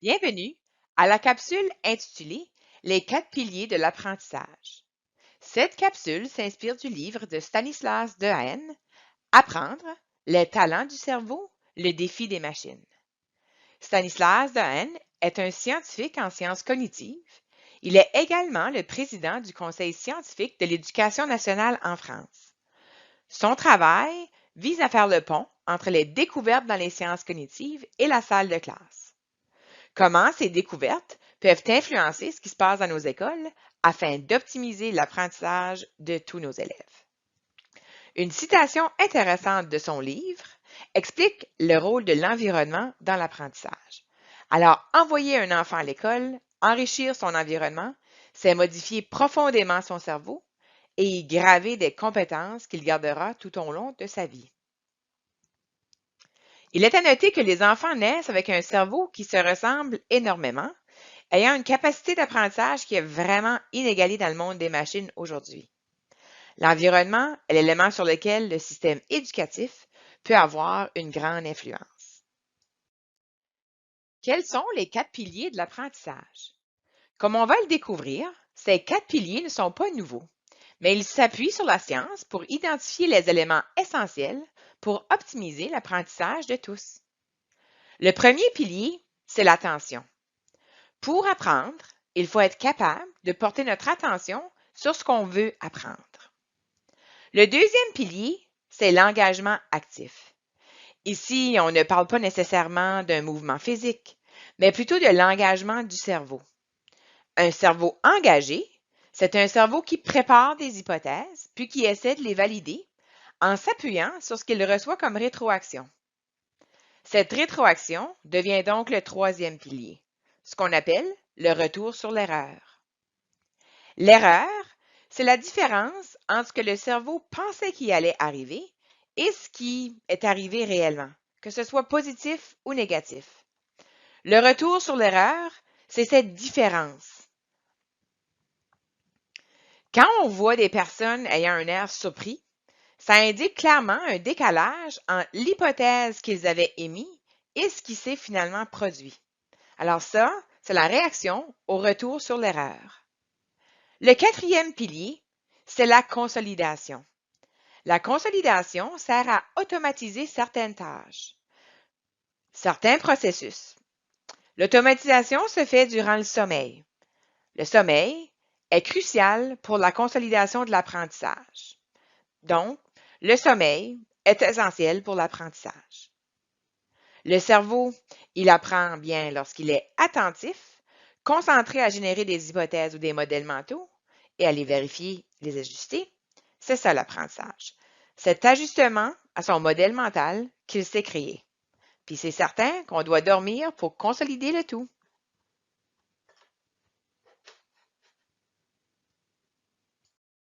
Bienvenue à la capsule intitulée Les 4 piliers de l'apprentissage. Cette capsule s'inspire du livre de Stanislas Dehaene, Apprendre, les talents du cerveau, le défi des machines. Stanislas Dehaene est un scientifique en sciences cognitives. Il est également le président du Conseil scientifique de l'éducation nationale en France. Son travail vise à faire le pont entre les découvertes dans les sciences cognitives et la salle de classe. Comment ces découvertes peuvent influencer ce qui se passe dans nos écoles afin d'optimiser l'apprentissage de tous nos élèves. Une citation intéressante de son livre explique le rôle de l'environnement dans l'apprentissage. Alors, envoyer un enfant à l'école, enrichir son environnement, c'est modifier profondément son cerveau et y graver des compétences qu'il gardera tout au long de sa vie. Il est à noter que les enfants naissent avec un cerveau qui se ressemble énormément, ayant une capacité d'apprentissage qui est vraiment inégalée dans le monde des machines aujourd'hui. L'environnement est l'élément sur lequel le système éducatif peut avoir une grande influence. Quels sont les 4 piliers de l'apprentissage? Comme on va le découvrir, ces 4 piliers ne sont pas nouveaux, mais ils s'appuient sur la science pour identifier les éléments essentiels pour optimiser l'apprentissage de tous. Le premier pilier, c'est l'attention. Pour apprendre, il faut être capable de porter notre attention sur ce qu'on veut apprendre. Le deuxième pilier, c'est l'engagement actif. Ici, on ne parle pas nécessairement d'un mouvement physique, mais plutôt de l'engagement du cerveau. Un cerveau engagé, c'est un cerveau qui prépare des hypothèses, puis qui essaie de les valider en s'appuyant sur ce qu'il reçoit comme rétroaction. Cette rétroaction devient donc le troisième pilier, ce qu'on appelle le retour sur l'erreur. L'erreur, c'est la différence entre ce que le cerveau pensait qui allait arriver et ce qui est arrivé réellement, que ce soit positif ou négatif. Le retour sur l'erreur, c'est cette différence. Quand on voit des personnes ayant un air surpris, ça indique clairement un décalage entre l'hypothèse qu'ils avaient émise et ce qui s'est finalement produit. Alors ça, c'est la réaction au retour sur l'erreur. Le quatrième pilier, c'est la consolidation. La consolidation sert à automatiser certaines tâches, certains processus. L'automatisation se fait durant le sommeil. Le sommeil est crucial pour la consolidation de l'apprentissage. Donc, le sommeil est essentiel pour l'apprentissage. Le cerveau, il apprend bien lorsqu'il est attentif, concentré à générer des hypothèses ou des modèles mentaux et à les vérifier, les ajuster. C'est ça l'apprentissage. Cet ajustement à son modèle mental qu'il s'est créé. Puis c'est certain qu'on doit dormir pour consolider le tout.